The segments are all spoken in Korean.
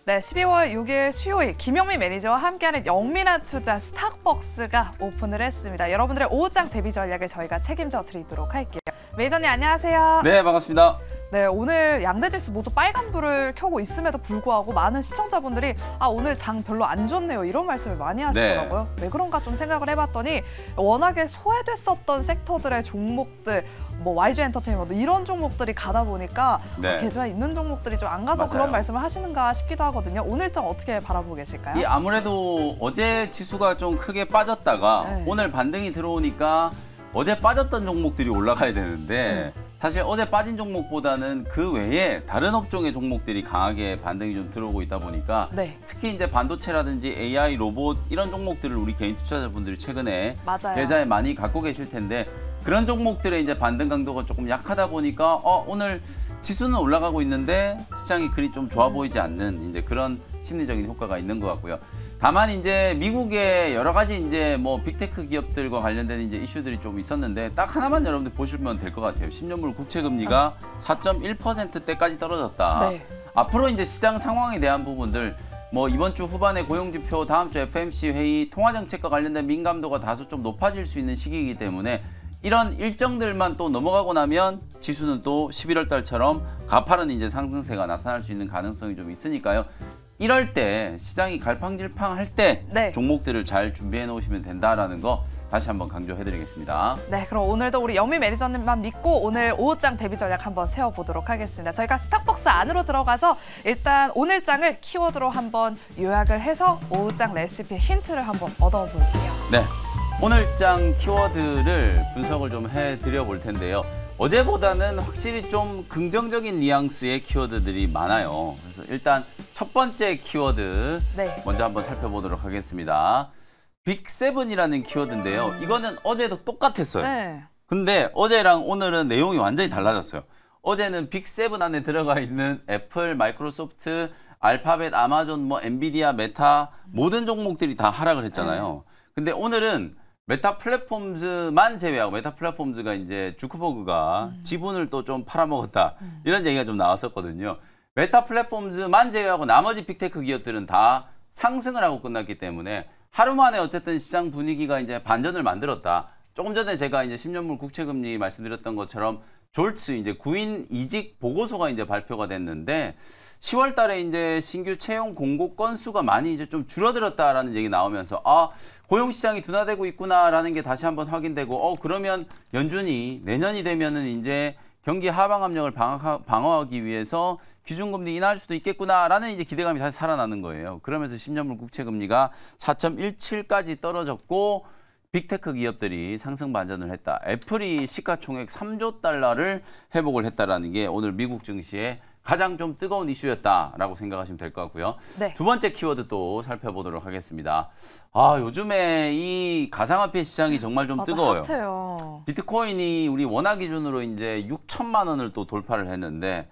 네, 12월 6일 수요일 김영민 매니저와 함께하는 영민한 투자 스탁벅스가 오픈을 했습니다. 여러분들의 오후장 대비 전략을 저희가 책임져 드리도록 할게요. 매니저님 안녕하세요. 네, 반갑습니다. 네, 오늘 양대 지수 모두 빨간불을 켜고 있음에도 불구하고 많은 시청자분들이 오늘 장 별로 안 좋네요 이런 말씀을 많이 하시더라고요. 왜 그런가 좀 생각을 해봤더니 워낙에 소외됐었던 섹터들의 종목들 뭐 YG 엔터테인먼트 이런 종목들이 가다 보니까 계좌에 있는 종목들이 좀 안 가서 그런 말씀을 하시는가 싶기도 하거든요. 오늘 장 어떻게 바라보고 계실까요? 아무래도 어제 지수가 좀 크게 빠졌다가 오늘 반등이 들어오니까 어제 빠졌던 종목들이 올라가야 되는데 사실 어제 빠진 종목보다는 그 외에 다른 업종의 종목들이 강하게 반등이 좀 들어오고 있다 보니까 특히 이제 반도체라든지 AI, 로봇 이런 종목들을 우리 개인 투자자분들이 최근에 계좌에 많이 갖고 계실 텐데 그런 종목들의 이제 반등 강도가 조금 약하다 보니까 오늘 지수는 올라가고 있는데 시장이 그리 좀 좋아 보이지 않는 이제 그런 심리적인 효과가 있는 것 같고요. 다만 이제 미국의 여러 가지 이제 뭐 빅테크 기업들과 관련된 이제 이슈들이 좀 있었는데 딱 하나만 여러분들 보시면 될 것 같아요. 10년물 국채 금리가 4.1%대까지 떨어졌다. 앞으로 이제 시장 상황에 대한 부분들 뭐 이번 주 후반에 고용지표, 다음 주 FOMC 회의, 통화정책과 관련된 민감도가 다소 좀 높아질 수 있는 시기이기 때문에 이런 일정들만 또 넘어가고 나면 지수는 또 11월 달처럼 가파른 이제 상승세가 나타날 수 있는 가능성이 좀 있으니까요. 이럴 때 시장이 갈팡질팡할 때 종목들을 잘 준비해 놓으시면 된다라는 거 다시 한번 강조해 드리겠습니다. 네, 그럼 오늘도 우리 영민 매니저님만 믿고 오늘 오후장 대비 전략 한번 세워보도록 하겠습니다. 저희가 스탁벅스 안으로 들어가서 일단 오늘 장을 키워드로 한번 요약을 해서 오후장 레시피 힌트를 한번 얻어볼게요. 네, 오늘 장 키워드를 분석을 좀 해드려 볼 텐데요. 어제보다는 확실히 좀 긍정적인 뉘앙스의 키워드들이 많아요. 그래서 일단 첫 번째 키워드 먼저 한번 살펴보도록 하겠습니다. 빅7이라는 키워드인데요. 이거는 어제도 똑같았어요. 근데 어제랑 오늘은 내용이 완전히 달라졌어요. 어제는 빅7 안에 들어가 있는 애플, 마이크로소프트, 알파벳, 아마존, 뭐 엔비디아, 메타 모든 종목들이 다 하락을 했잖아요. 근데 오늘은 메타 플랫폼즈만 제외하고 메타 플랫폼즈가 이제 주크버그가 지분을 또 좀 팔아먹었다 이런 얘기가 좀 나왔었거든요. 메타 플랫폼즈만 제외하고 나머지 빅테크 기업들은 다 상승을 하고 끝났기 때문에 하루 만에 어쨌든 시장 분위기가 이제 반전을 만들었다. 조금 전에 제가 이제 10년물 국채금리 말씀드렸던 것처럼 졸츠 이제 구인 이직 보고서가 이제 발표가 됐는데 10월 달에 이제 신규 채용 공고 건수가 많이 이제 좀 줄어들었다라는 얘기 나오면서 고용 시장이 둔화되고 있구나라는 게 다시 한번 확인되고 그러면 연준이 내년이 되면은 이제 경기 하방 압력을 방어하기 위해서 기준금리 인하할 수도 있겠구나라는 이제 기대감이 다시 살아나는 거예요. 그러면서 10년물 국채 금리가 4.17까지 떨어졌고 빅테크 기업들이 상승 반전을 했다. 애플이 시가총액 3조 달러를 회복을 했다라는 게 오늘 미국 증시의 가장 좀 뜨거운 이슈였다라고 생각하시면 될 것 같고요. 두 번째 키워드 또 살펴보도록 하겠습니다. 요즘에 이 가상화폐 시장이 정말 좀 뜨거워요. 핫해요. 비트코인이 우리 원화 기준으로 이제 6천만 원을 또 돌파를 했는데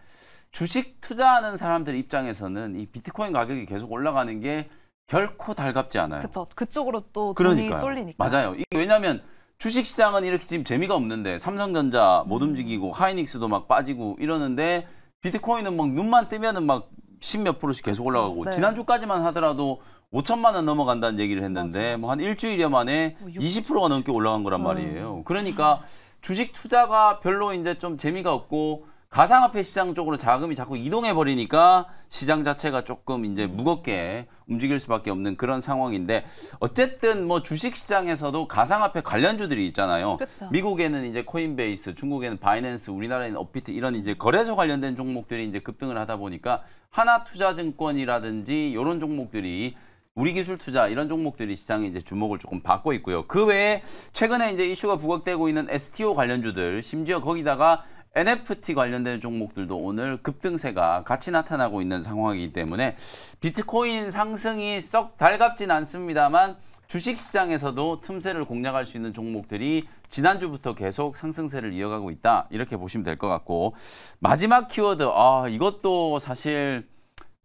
주식 투자하는 사람들 입장에서는 이 비트코인 가격이 계속 올라가는 게 결코 달갑지 않아요. 그렇죠. 그쪽으로 또 돈이 쏠리니까. 맞아요. 이게 왜냐하면 주식 시장은 이렇게 지금 재미가 없는데 삼성전자 못 움직이고 하이닉스도 막 빠지고 이러는데 비트코인은 막 눈만 뜨면은 막 10몇 프로씩 계속 올라가고 지난주까지만 하더라도 5천만 원 넘어간다는 얘기를 했는데 뭐 한 일주일여 만에 20%가 넘게 올라간 거란 말이에요. 그러니까 주식 투자가 별로 이제 좀 재미가 없고 가상화폐 시장 쪽으로 자금이 자꾸 이동해 버리니까 시장 자체가 조금 이제 무겁게 움직일 수밖에 없는 그런 상황인데 어쨌든 뭐 주식 시장에서도 가상화폐 관련주들이 있잖아요. 미국에는 이제 코인베이스, 중국에는 바이낸스, 우리나라에는 업비트 이런 이제 거래소 관련된 종목들이 이제 급등을 하다 보니까 하나투자증권이라든지 이런 종목들이 우리 기술 투자 이런 종목들이 시장에 이제 주목을 조금 받고 있고요. 그 외에 최근에 이제 이슈가 부각되고 있는 STO 관련주들 심지어 거기다가 NFT 관련된 종목들도 오늘 급등세가 같이 나타나고 있는 상황이기 때문에 비트코인 상승이 썩 달갑진 않습니다만 주식시장에서도 틈새를 공략할 수 있는 종목들이 지난주부터 계속 상승세를 이어가고 있다. 이렇게 보시면 될 것 같고 마지막 키워드, 이것도 사실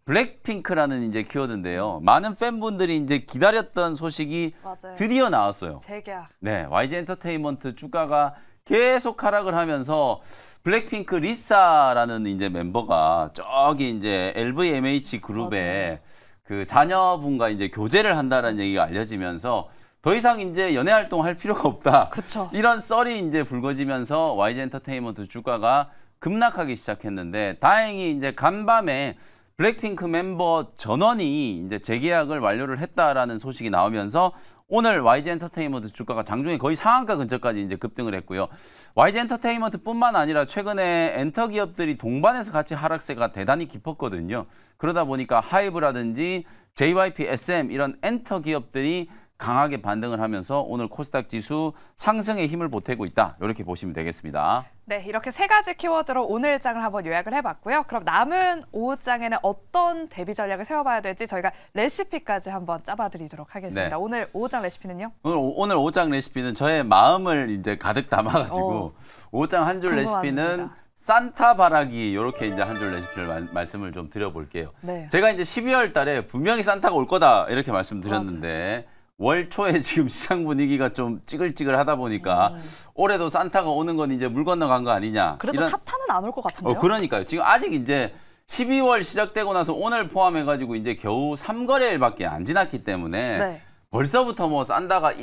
블랙핑크라는 이제 키워드인데요. 많은 팬분들이 이제 기다렸던 소식이 드디어 나왔어요. 재계약. 네, YG 엔터테인먼트 주가가 계속 하락을 하면서 블랙핑크 리사라는 이제 멤버가 저기 이제 LVMH 그룹의 그 자녀분과 이제 교제를 한다는 얘기가 알려지면서 더 이상 이제 연애 활동할 필요가 없다. 그쵸. 이런 썰이 이제 불거지면서 YG 엔터테인먼트 주가가 급락하기 시작했는데 다행히 이제 간밤에 블랙핑크 멤버 전원이 이제 재계약을 완료를 했다라는 소식이 나오면서 오늘 YG 엔터테인먼트 주가가 장중에 거의 상한가 근처까지 이제 급등을 했고요. YG 엔터테인먼트뿐만 아니라 최근에 엔터 기업들이 동반해서 같이 하락세가 대단히 깊었거든요. 그러다 보니까 하이브라든지 JYP, SM 이런 엔터 기업들이 강하게 반등을 하면서 오늘 코스닥 지수 상승에 힘을 보태고 있다. 이렇게 보시면 되겠습니다. 네, 이렇게 세 가지 키워드로 오늘 장을 한번 요약을 해봤고요. 그럼 남은 오후 장에는 어떤 대비 전략을 세워봐야 될지 저희가 레시피까지 한번 짜봐드리도록 하겠습니다. 네. 오늘 오후 장 레시피는요? 오늘 오후장 레시피는 저의 마음을 이제 가득 담아가지고 오후장 한 줄 레시피는 산타 바라기 이렇게 이제 한 줄 레시피를 말씀을 좀 드려볼게요. 네. 제가 이제 12월 달에 분명히 산타가 올 거다 이렇게 말씀드렸는데 월 초에 지금 시장 분위기가 좀 찌글찌글하다 보니까 올해도 산타가 오는 건 이제 물 건너간 거 아니냐. 그래도 사탄은 안 올 것 같은데요? 그러니까요. 지금 아직 이제 12월 시작되고 나서 오늘 포함해가지고 이제 겨우 3거래일밖에 안 지났기 때문에 네. 벌써부터 뭐 산타가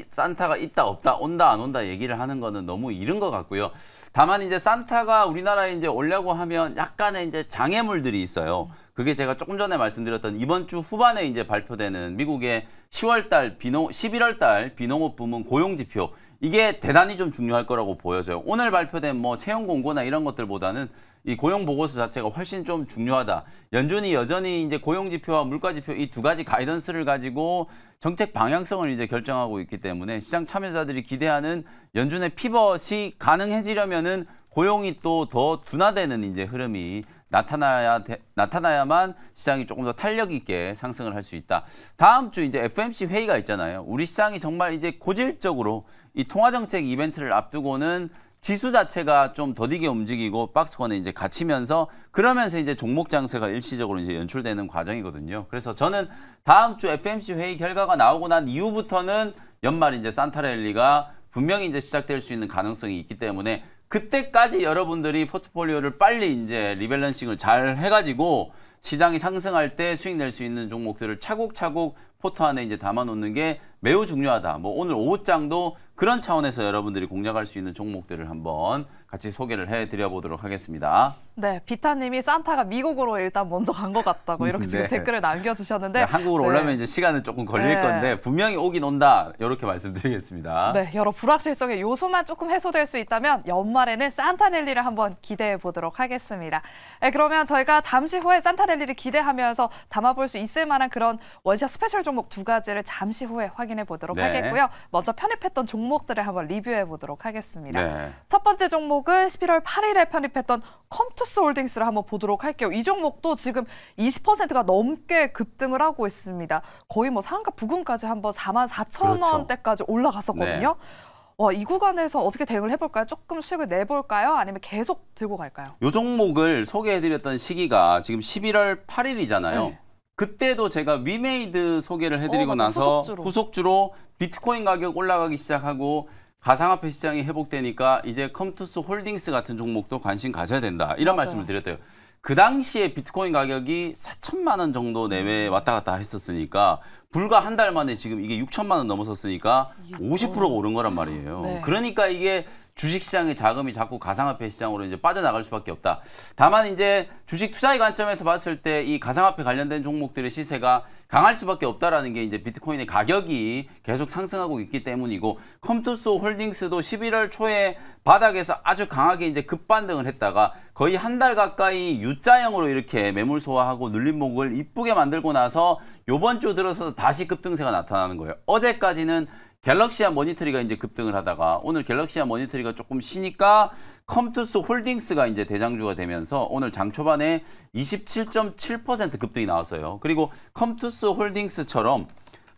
있다 없다 온다 안 온다 얘기를 하는 거는 너무 이른 것 같고요. 다만 이제 산타가 우리나라에 이제 오려고 하면 약간의 이제 장애물들이 있어요. 그게 제가 조금 전에 말씀드렸던 이번 주 후반에 이제 발표되는 미국의 11월 달 비농업 부문 고용 지표. 이게 대단히 좀 중요할 거라고 보여져요. 오늘 발표된 뭐 채용 공고나 이런 것들보다는 이 고용 보고서 자체가 훨씬 좀 중요하다. 연준이 여전히 이제 고용 지표와 물가 지표 이 두 가지 가이던스를 가지고 정책 방향성을 이제 결정하고 있기 때문에 시장 참여자들이 기대하는 연준의 피벗이 가능해지려면은 고용이 또 더 둔화되는 이제 흐름이 나타나야만 시장이 조금 더 탄력 있게 상승을 할 수 있다. 다음 주 이제 FOMC 회의가 있잖아요. 우리 시장이 정말 이제 고질적으로 이 통화정책 이벤트를 앞두고는 지수 자체가 좀 더디게 움직이고 박스권에 이제 갇히면서 그러면서 이제 종목 장세가 일시적으로 이제 연출되는 과정이거든요. 그래서 저는 다음 주 FOMC 회의 결과가 나오고 난 이후부터는 연말 이제 산타랠리가 분명히 이제 시작될 수 있는 가능성이 있기 때문에 그때까지 여러분들이 포트폴리오를 빨리 이제 리밸런싱을 잘 해가지고 시장이 상승할 때 수익 낼 수 있는 종목들을 차곡차곡 포트 안에 이제 담아놓는 게 매우 중요하다. 뭐 오늘 오후장도 그런 차원에서 여러분들이 공략할 수 있는 종목들을 한번 같이 소개를 해드려 보도록 하겠습니다. 네, 비타님이 산타가 미국으로 일단 먼저 간 것 같다고 이렇게 지금 네. 댓글을 남겨주셨는데 네, 한국으로 오려면 이제 시간은 조금 걸릴 건데 분명히 오긴 온다. 이렇게 말씀드리겠습니다. 네, 여러 불확실성의 요소만 조금 해소될 수 있다면 연말에는 산타랠리를 한번 기대해 보도록 하겠습니다. 네, 그러면 저희가 잠시 후에 산타랠리를 기대하면서 담아볼 수 있을 만한 그런 원샷 스페셜 종목 두 가지를 잠시 후에 확인해 보도록 네. 하겠고요. 먼저 편입했던 종목들을 한번 리뷰해 보도록 하겠습니다. 네. 첫 번째 종목은 11월 8일에 편입했던 컴투스 홀딩스를 한번 보도록 할게요. 이 종목도 지금 20%가 넘게 급등을 하고 있습니다. 거의 뭐 상한가 부근까지 한번 44,000원대까지 올라갔었거든요. 네. 이 구간에서 어떻게 대응을 해볼까요? 조금 수익을 내볼까요? 아니면 계속 들고 갈까요? 이 종목을 소개해드렸던 시기가 지금 11월 8일이잖아요. 네. 그때도 제가 위메이드 소개를 해드리고 나서 후속주로 비트코인 가격 올라가기 시작하고 가상화폐 시장이 회복되니까 이제 컴투스 홀딩스 같은 종목도 관심 가져야 된다. 이런 말씀을 드렸대요. 그 당시에 비트코인 가격이 4천만 원 정도 내외 왔다 갔다 했었으니까 불과 한 달 만에 지금 이게 6천만 원 넘어섰으니까 50%가 오른 거란 말이에요. 네. 그러니까 이게 주식시장의 자금이 자꾸 가상화폐 시장으로 이제 빠져나갈 수밖에 없다. 다만 이제 주식 투자의 관점에서 봤을 때 이 가상화폐 관련된 종목들의 시세가 강할 수밖에 없다라는 게 이제 비트코인의 가격이 계속 상승하고 있기 때문이고 컴투스 홀딩스도 11월 초에 바닥에서 아주 강하게 이제 급반등을 했다가 거의 한 달 가까이 U자형으로 이렇게 매물 소화하고 눌림목을 이쁘게 만들고 나서 요번 주 들어서 다시 급등세가 나타나는 거예요. 어제까지는 갤럭시아 모니터리가 이제 급등을 하다가 오늘 갤럭시아 모니터리가 조금 쉬니까 컴투스 홀딩스가 이제 대장주가 되면서 오늘 장 초반에 27.7% 급등이 나왔어요. 그리고 컴투스 홀딩스처럼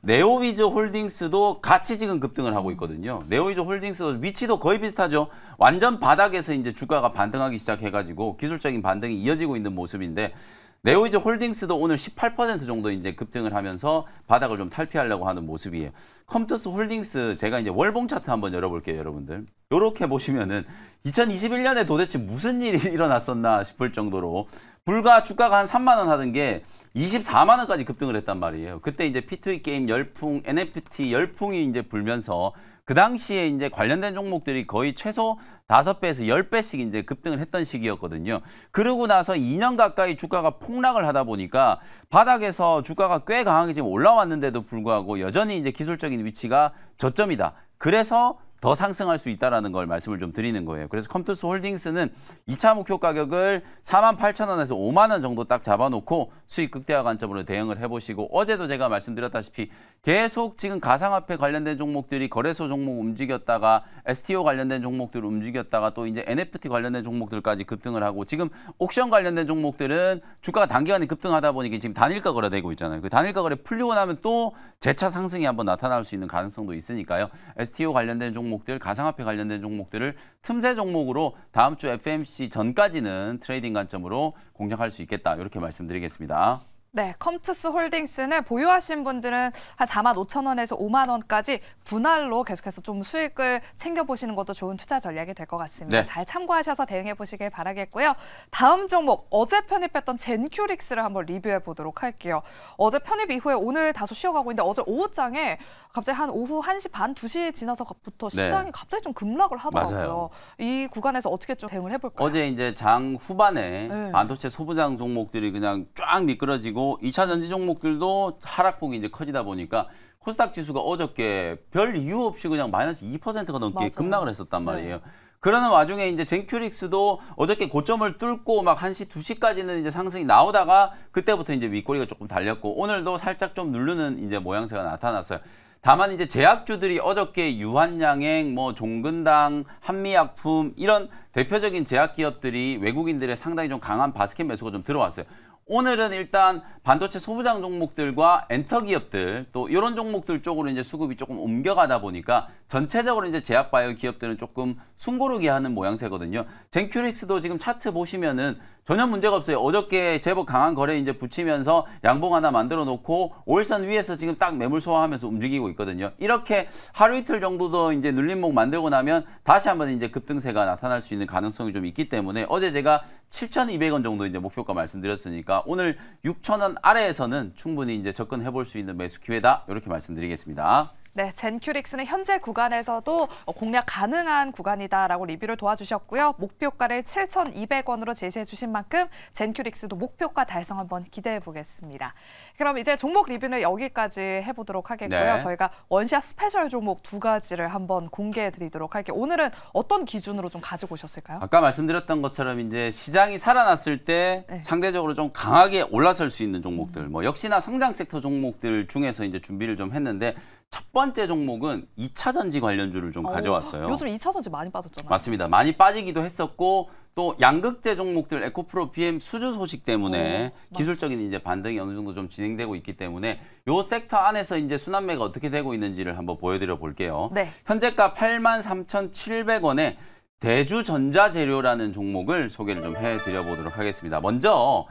네오위즈 홀딩스도 같이 지금 급등을 하고 있거든요. 네오위즈 홀딩스도 위치도 거의 비슷하죠. 완전 바닥에서 이제 주가가 반등하기 시작해가지고 기술적인 반등이 이어지고 있는 모습인데 네오위즈 홀딩스도 오늘 18% 정도 이제 급등을 하면서 바닥을 좀 탈피하려고 하는 모습이에요. 컴투스 홀딩스 제가 이제 월봉 차트 한번 열어볼게요, 여러분들. 요렇게 보시면은 2021년에 도대체 무슨 일이 일어났었나 싶을 정도로 불과 주가가 한 3만 원 하던 게 24만 원까지 급등을 했단 말이에요. 그때 이제 P2E 게임 열풍, NFT 열풍이 이제 불면서 그 당시에 이제 관련된 종목들이 거의 최소 5배에서 10배씩 이제 급등을 했던 시기였거든요. 그러고 나서 2년 가까이 주가가 폭락을 하다 보니까 바닥에서 주가가 꽤 강하게 지금 올라왔는데도 불구하고 여전히 이제 기술적인 위치가 저점이다. 그래서 더 상승할 수 있다는 걸 말씀을 좀 드리는 거예요. 그래서 컴투스 홀딩스는 2차 목표 가격을 48,000원에서 5만 원 정도 딱 잡아놓고 수익 극대화 관점으로 대응을 해보시고 어제도 제가 말씀드렸다시피 계속 지금 가상화폐 관련된 종목들이 거래소 종목 움직였다가 STO 관련된 종목들 움직였다가 또 이제 NFT 관련된 종목들까지 급등을 하고 지금 옥션 관련된 종목들은 주가가 단기간에 급등하다 보니까 지금 단일가 거래되고 있잖아요. 그 단일가 거래 풀리고 나면 또 재차 상승이 한번 나타날 수 있는 가능성도 있으니까요. STO 관련된 종목들, 가상화폐 관련된 종목들을 틈새 종목으로 다음 주 FMC 전까지는 트레이딩 관점으로 공략할 수 있겠다. 이렇게 말씀드리겠습니다. 네, 컴투스 홀딩스는 보유하신 분들은 한 45,000원에서 5만 원까지 분할로 계속해서 좀 수익을 챙겨보시는 것도 좋은 투자 전략이 될 것 같습니다. 네. 잘 참고하셔서 대응해 보시길 바라겠고요. 다음 종목, 어제 편입했던 젠큐릭스를 한번 리뷰해 보도록 할게요. 어제 편입 이후에 오늘 다소 쉬어가고 있는데 어제 오후장에 갑자기 한 오후 1시 반, 2시 지나서부터 시장이 갑자기 좀 급락을 하더라고요. 맞아요. 이 구간에서 어떻게 좀 대응을 해볼까요? 어제 이제 장 후반에 네. 반도체 소부장 종목들이 그냥 쫙 미끄러지고 2차 전지 종목들도 하락폭이 이제 커지다 보니까 코스닥 지수가 어저께 별 이유 없이 그냥 마이너스 2%가 넘게 맞아요. 급락을 했었단 말이에요. 그러는 와중에 이제 젠큐릭스도 어저께 고점을 뚫고 막 1시, 2시까지는 이제 상승이 나오다가 그때부터 이제 윗꼬리가 조금 달렸고 오늘도 살짝 좀 누르는 이제 모양새가 나타났어요. 다만 이제 제약주들이 어저께 유한양행, 뭐 종근당, 한미약품 이런 대표적인 제약 기업들이 외국인들의 상당히 좀 강한 바스켓 매수가 좀 들어왔어요. 오늘은 일단 반도체 소부장 종목들과 엔터 기업들 또 이런 종목들 쪽으로 이제 수급이 조금 옮겨가다 보니까 전체적으로 이제 제약 바이오 기업들은 조금 숨고르게 하는 모양새거든요. 젠큐릭스도 지금 차트 보시면은 전혀 문제가 없어요. 어저께 제법 강한 거래 이제 붙이면서 양봉 하나 만들어 놓고 5일선 위에서 지금 딱 매물 소화하면서 움직이고 있거든요. 이렇게 하루 이틀 정도도 이제 눌림목 만들고 나면 다시 한번 이제 급등세가 나타날 수 있는 가능성이 좀 있기 때문에 어제 제가 7,200원 정도 이제 목표가 말씀드렸으니까 오늘 6,000원 아래에서는 충분히 이제 접근해 볼 수 있는 매수 기회다. 이렇게 말씀드리겠습니다. 네, 젠큐릭스는 현재 구간에서도 공략 가능한 구간이다라고 리뷰를 도와주셨고요. 목표가를 7,200원으로 제시해 주신 만큼 젠큐릭스도 목표가 달성 한번 기대해 보겠습니다. 그럼 이제 종목 리뷰는 여기까지 해보도록 하겠고요. 네. 저희가 원샷 스페셜 종목 2가지를 한번 공개해 드리도록 할게요. 오늘은 어떤 기준으로 좀 가지고 오셨을까요? 아까 말씀드렸던 것처럼 이제 시장이 살아났을 때 네. 상대적으로 좀 강하게 올라설 수 있는 종목들, 뭐 역시나 성장 섹터 종목들 중에서 이제 준비를 좀 했는데 첫 번째 종목은 2차 전지 관련주를 좀 가져왔어요. 요즘 2차 전지 많이 빠졌잖아요. 맞습니다. 많이 빠지기도 했었고 또 양극재 종목들 에코프로 BM 수주 소식 때문에 기술적인 이제 반등이 어느 정도 좀 진행되고 있기 때문에 요 섹터 안에서 이제 순환매가 어떻게 되고 있는지를 한번 보여드려 볼게요. 네. 현재가 83,700원에 대주전자재료라는 종목을 소개를 좀 해드려 보도록 하겠습니다. 먼저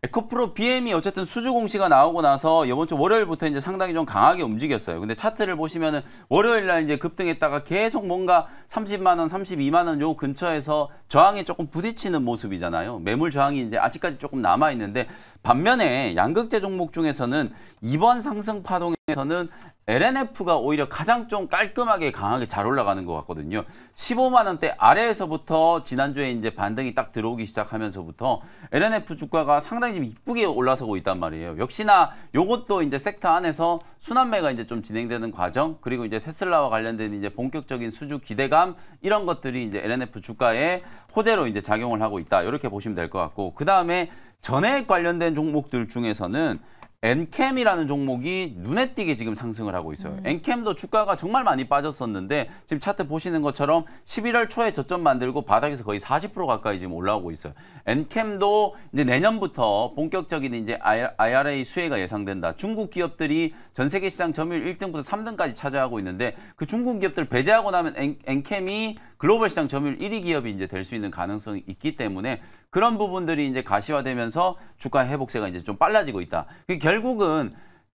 에코프로 BM이 어쨌든 수주 공시가 나오고 나서 이번 주 월요일부터 이제 상당히 좀 강하게 움직였어요. 근데 차트를 보시면은 월요일 날 이제 급등했다가 계속 뭔가 30만 원, 32만 원 요 근처에서 저항에 조금 부딪히는 모습이잖아요. 매물 저항이 이제 아직까지 조금 남아 있는데 반면에 양극재 종목 중에서는 이번 상승 파동에서는 LNF가 오히려 가장 좀 깔끔하게 강하게 잘 올라가는 것 같거든요. 15만 원대 아래에서부터 지난주에 이제 반등이 딱 들어오기 시작하면서부터 LNF 주가가 상당히 좀 이쁘게 올라서고 있단 말이에요. 역시나 요것도 이제 섹터 안에서 순환매가 이제 좀 진행되는 과정, 그리고 이제 테슬라와 관련된 이제 본격적인 수주 기대감 이런 것들이 이제 LNF 주가에 호재로 이제 작용을 하고 있다. 이렇게 보시면 될 것 같고, 그 다음에 전해액 관련된 종목들 중에서는 엔캠이라는 종목이 눈에 띄게 지금 상승을 하고 있어요. 엔캠도 주가가 정말 많이 빠졌었는데 지금 차트 보시는 것처럼 11월 초에 저점 만들고 바닥에서 거의 40% 가까이 지금 올라오고 있어요. 엔캠도 이제 내년부터 본격적인 이제 IRA 수혜가 예상된다. 중국 기업들이 전 세계 시장 점유율 1등부터 3등까지 차지하고 있는데 그 중국 기업들 배제하고 나면 엔캠이 글로벌 시장 점유율 1위 기업이 이제 될 수 있는 가능성이 있기 때문에 그런 부분들이 이제 가시화되면서 주가 회복세가 이제 좀 빨라지고 있다. 결국은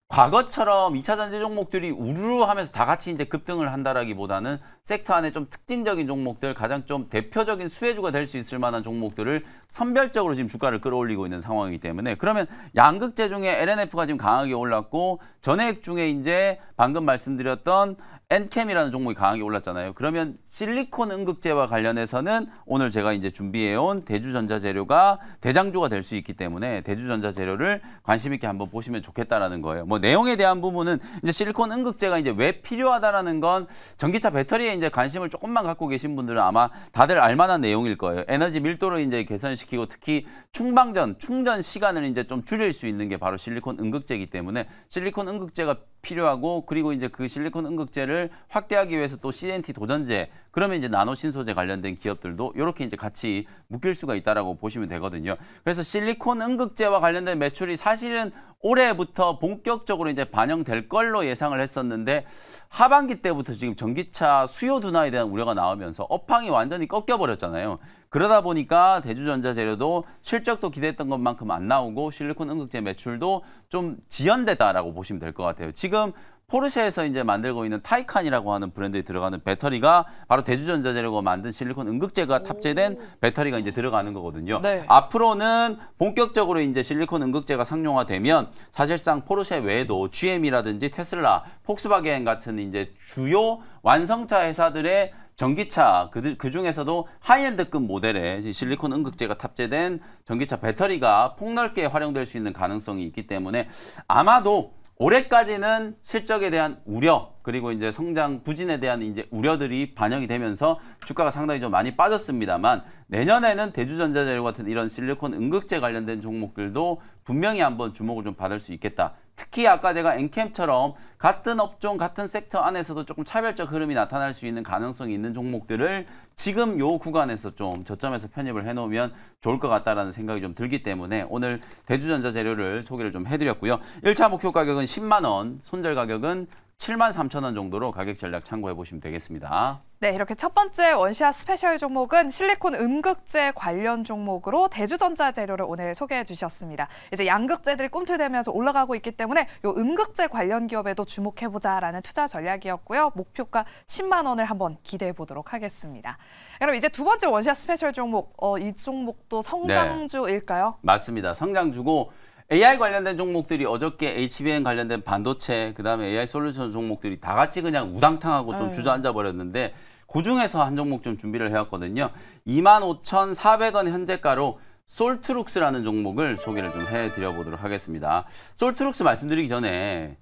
과거처럼 2차 전지 종목들이 우르르 하면서 다 같이 이제 급등을 한다라기보다는 섹터 안에 좀 특징적인 종목들, 가장 좀 대표적인 수혜주가 될 수 있을 만한 종목들을 선별적으로 지금 주가를 끌어올리고 있는 상황이기 때문에, 그러면 양극재 중에 LNF가 지금 강하게 올랐고 전액 중에 이제 방금 말씀드렸던 엔캠이라는 종목이 강하게 올랐잖아요. 그러면 실리콘 음극재와 관련해서는 오늘 제가 이제 준비해온 대주전자재료가 대장주가 될 수 있기 때문에 대주전자재료를 관심 있게 한번 보시면 좋겠다라는 거예요. 뭐 내용에 대한 부분은 이제 실리콘 음극재가 이제 왜 필요하다라는 건 전기차 배터리에 이제 관심을 조금만 갖고 계신 분들은 아마 다들 알만한 내용일 거예요. 에너지 밀도를 이제 개선시키고 특히 충전 시간을 이제 좀 줄일 수 있는 게 바로 실리콘 음극재이기 때문에 실리콘 음극재가 필요하고, 그리고 이제 그 실리콘 음극재를 확대하기 위해서 또 CNT 도전제, 그러면 이제 나노 신소재 관련된 기업들도 이렇게 이제 같이 묶일 수가 있다라고 보시면 되거든요. 그래서 실리콘 음극재와 관련된 매출이 사실은 올해부터 본격적으로 이제 반영될 걸로 예상을 했었는데, 하반기 때부터 지금 전기차 수요 둔화에 대한 우려가 나오면서 업황이 완전히 꺾여버렸잖아요. 그러다 보니까 대주전자재료도 실적도 기대했던 것만큼 안 나오고 실리콘 음극재 매출도 좀 지연됐다라고 보시면 될 것 같아요. 지금 포르쉐에서 이제 만들고 있는 타이칸이라고 하는 브랜드에 들어가는 배터리가 바로 대주전자재료가 만든 실리콘 음극재가 탑재된 배터리가 이제 들어가는 거거든요. 네. 앞으로는 본격적으로 이제 실리콘 음극재가 상용화되면 사실상 포르쉐 외에도 GM이라든지 테슬라, 폭스바겐 같은 이제 주요 완성차 회사들의 전기차, 그 중에서도 하이엔드급 모델에 실리콘 음극재가 탑재된 전기차 배터리가 폭넓게 활용될 수 있는 가능성이 있기 때문에 아마도 올해까지는 실적에 대한 우려, 그리고 이제 성장 부진에 대한 이제 우려들이 반영이 되면서 주가가 상당히 좀 많이 빠졌습니다만, 내년에는 대주전자재료 같은 이런 실리콘 음극재 관련된 종목들도 분명히 한번 주목을 좀 받을 수 있겠다. 특히 아까 제가 엔캠처럼 같은 업종, 같은 섹터 안에서도 조금 차별적 흐름이 나타날 수 있는 가능성이 있는 종목들을 지금 요 구간에서 좀 저점에서 편입을 해놓으면 좋을 것 같다라는 생각이 좀 들기 때문에 오늘 대주전자재료를 소개를 좀 해드렸고요. 1차 목표 가격은 10만 원, 손절 가격은 73,000원 정도로 가격 전략 참고해 보시면 되겠습니다. 네, 이렇게 첫 번째 원시아 스페셜 종목은 실리콘 음극재 관련 종목으로 대주전자재료를 오늘 소개해 주셨습니다. 이제 양극재들이 꿈틀대면서 올라가고 있기 때문에 이 음극재 관련 기업에도 주목해보자라는 투자 전략이었고요. 목표가 10만 원을 한번 기대해 보도록 하겠습니다. 그럼 이제 두 번째 원시아 스페셜 종목, 이 종목도 성장주일까요? 네, 맞습니다. 성장주고 AI 관련된 종목들이 어저께 HBM 관련된 반도체, 그다음에 AI 솔루션 종목들이 다 같이 그냥 우당탕하고 좀 주저앉아 버렸는데, 그중에서 한 종목 좀 준비를 해왔거든요. 25,400원 현재가로 솔트룩스라는 종목을 소개를 좀 해드려 보도록 하겠습니다. 솔트룩스 말씀드리기 전에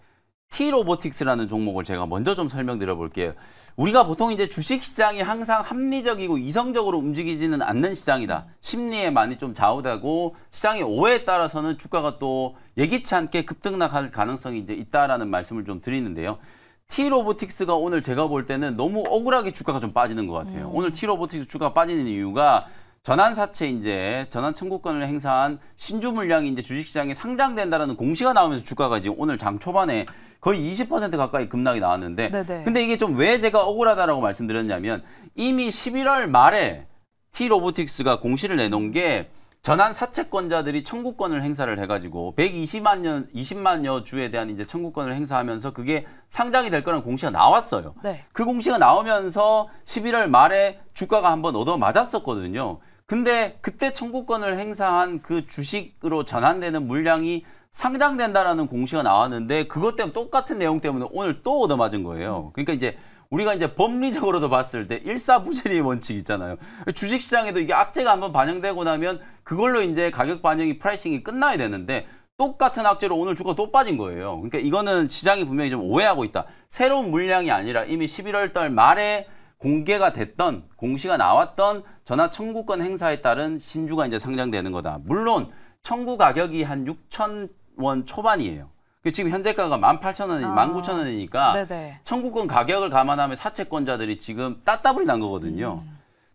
T-로보틱스라는 종목을 제가 먼저 좀 설명드려 볼게요. 우리가 보통 이제 주식시장이 항상 합리적이고 이성적으로 움직이지는 않는 시장이다. 심리에 많이 좀 좌우되고 시장의 오해에 따라서는 주가가 또 예기치 않게 급등락할 가능성이 이제 있다라는 말씀을 좀 드리는데요. T-로보틱스가 오늘 제가 볼 때는 너무 억울하게 주가가 좀 빠지는 것 같아요. 오늘 T-로보틱스 주가가 빠지는 이유가 전환사채 이제 전환 청구권을 행사한 신주 물량이 이제 주식시장에 상장된다라는 공시가 나오면서 주가가 지금 오늘 장 초반에 거의 20% 가까이 급락이 나왔는데, 네네. 근데 이게 좀 왜 제가 억울하다라고 말씀드렸냐면, 이미 11월 말에 T-로보틱스가 공시를 내놓은 게 전환 사채권자들이 청구권을 행사를 해가지고 20만여 주에 대한 이제 청구권을 행사하면서 그게 상장이 될 거라는 공시가 나왔어요. 네. 그 공시가 나오면서 11월 말에 주가가 한번 얻어맞았었거든요. 근데 그때 청구권을 행사한 그 주식으로 전환되는 물량이 상장된다라는 공시가 나왔는데, 그것 때문에 똑같은 내용 때문에 오늘 또 얻어맞은 거예요. 그러니까 이제 우리가 이제 법리적으로도 봤을 때 일사부재리의 원칙 있잖아요. 주식시장에도 이게 악재가 한번 반영되고 나면 그걸로 이제 가격 반영이 프라이싱이 끝나야 되는데, 똑같은 악재로 오늘 주가가 또 빠진 거예요. 그러니까 이거는 시장이 분명히 좀 오해하고 있다. 새로운 물량이 아니라 이미 11월 달 말에 공개가 됐던, 공시가 나왔던 전화 청구권 행사에 따른 신주가 이제 상장되는 거다. 물론 청구 가격이 한 6,000원 초반이에요. 지금 현재가가 18,000원이, 19,000원이니까 청구권 가격을 감안하면 사채권자들이 지금 따따블이 난 거거든요.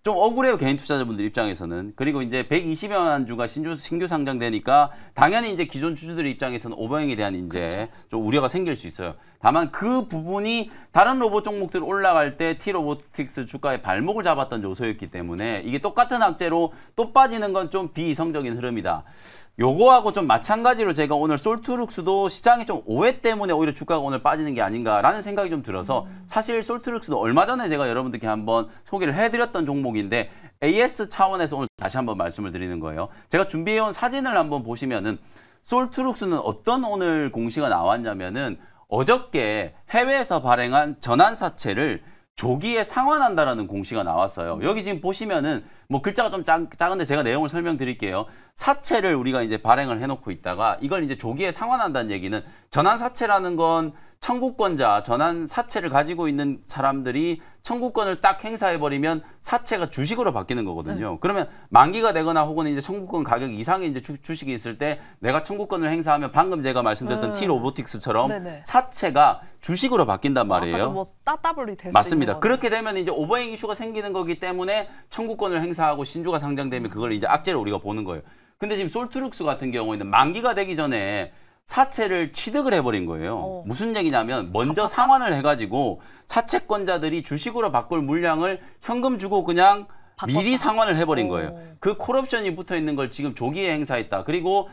좀 억울해요, 개인 투자자분들 입장에서는. 그리고 이제 120여만 주가 신규 상장되니까 당연히 이제 기존 주주들 입장에서는 오버행에 대한 이제 좀 우려가 생길 수 있어요. 다만 그 부분이 다른 로봇 종목들 올라갈 때 T-로보틱스 주가의 발목을 잡았던 요소였기 때문에 이게 똑같은 악재로 또 빠지는 건 좀 비이성적인 흐름이다. 요거하고 좀 마찬가지로 제가 오늘 솔트룩스도 시장이 좀 오해 때문에 오히려 주가가 오늘 빠지는 게 아닌가라는 생각이 좀 들어서 사실 솔트룩스도 얼마 전에 제가 여러분들께 한번 소개를 해드렸던 종목인데 AS 차원에서 오늘 다시 한번 말씀을 드리는 거예요. 제가 준비해온 사진을 한번 보시면은 솔트룩스는 어떤 오늘 공시가 나왔냐면은 어저께 해외에서 발행한 전환사채를 조기에 상환한다라는 공시가 나왔어요. 여기 지금 보시면은 뭐 글자가 좀 작은데 제가 내용을 설명드릴게요. 사채를 우리가 이제 발행을 해놓고 있다가 이걸 이제 조기에 상환한다는 얘기는 전환사채라는 건 청구권자, 전환 사채를 가지고 있는 사람들이 청구권을 딱 행사해버리면 사채가 주식으로 바뀌는 거거든요. 그러면 만기가 되거나 혹은 이제 청구권 가격 이상의 이제 주식이 있을 때 내가 청구권을 행사하면 방금 제가 말씀드렸던 T-로보틱스처럼 사채가 주식으로 바뀐단 말이에요. 아까 뭐 따따블이 될 수 맞습니다. 있는 그렇게 되면 이제 오버행 이슈가 생기는 거기 때문에 청구권을 행사하고 신주가 상장되면 그걸 이제 악재를 우리가 보는 거예요. 근데 지금 솔트룩스 같은 경우에는 만기가 되기 전에 사채를 취득을 해버린 거예요. 무슨 얘기냐면 먼저 상환을 해가지고 사채권자들이 주식으로 바꿀 물량을 현금 주고 그냥 미리 상환을 해버린 거예요. 그 콜옵션이 붙어 있는 걸 지금 조기에 행사했다. 그리고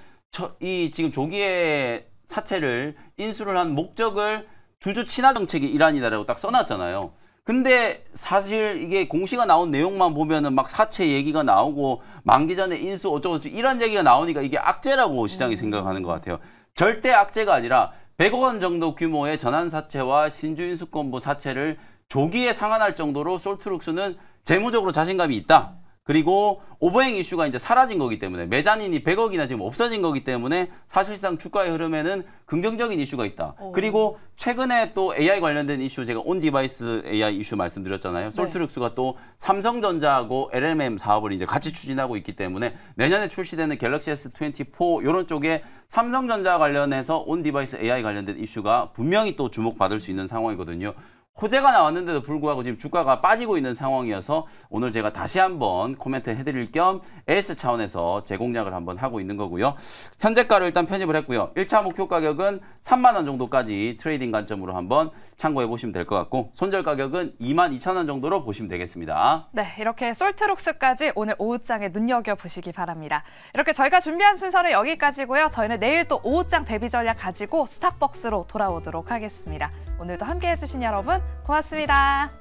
이 지금 조기에 사채를 인수를 한 목적을 주주 친화 정책의 일환이다라고 딱 써놨잖아요. 근데 사실 이게 공시가 나온 내용만 보면은 막 사채 얘기가 나오고 만기 전에 인수 어쩌고저쩌고 이런 얘기가 나오니까 이게 악재라고 시장이 생각하는 것 같아요. 절대 악재가 아니라 100억 원 정도 규모의 전환사채와 신주인수권부 사채를 조기에 상환할 정도로 솔트룩스는 재무적으로 자신감이 있다. 그리고 오버행 이슈가 이제 사라진 거기 때문에 매자닌이 100억이나 지금 없어진 거기 때문에 사실상 주가의 흐름에는 긍정적인 이슈가 있다. 그리고 최근에 또 AI 관련된 이슈 제가 온 디바이스 AI 이슈 말씀드렸잖아요. 솔트룩스가 또 삼성전자하고 LMM 사업을 이제 같이 추진하고 있기 때문에 내년에 출시되는 갤럭시 S24 이런 쪽에 삼성전자 관련해서 온 디바이스 AI 관련된 이슈가 분명히 또 주목받을 수 있는 상황이거든요. 호재가 나왔는데도 불구하고 지금 주가가 빠지고 있는 상황이어서 오늘 제가 다시 한번 코멘트 해드릴 겸 AS 차원에서 재공략을 한번 하고 있는 거고요. 현재가를 일단 편입을 했고요. 1차 목표 가격은 3만 원 정도까지 트레이딩 관점으로 한번 참고해 보시면 될 것 같고 손절 가격은 22,000원 정도로 보시면 되겠습니다. 네, 이렇게 솔트룩스까지 오늘 오후장에 눈여겨보시기 바랍니다. 이렇게 저희가 준비한 순서는 여기까지고요. 저희는 내일 또 오후장 대비 전략 가지고 스탁벅스로 돌아오도록 하겠습니다. 오늘도 함께해 주신 여러분 고맙습니다.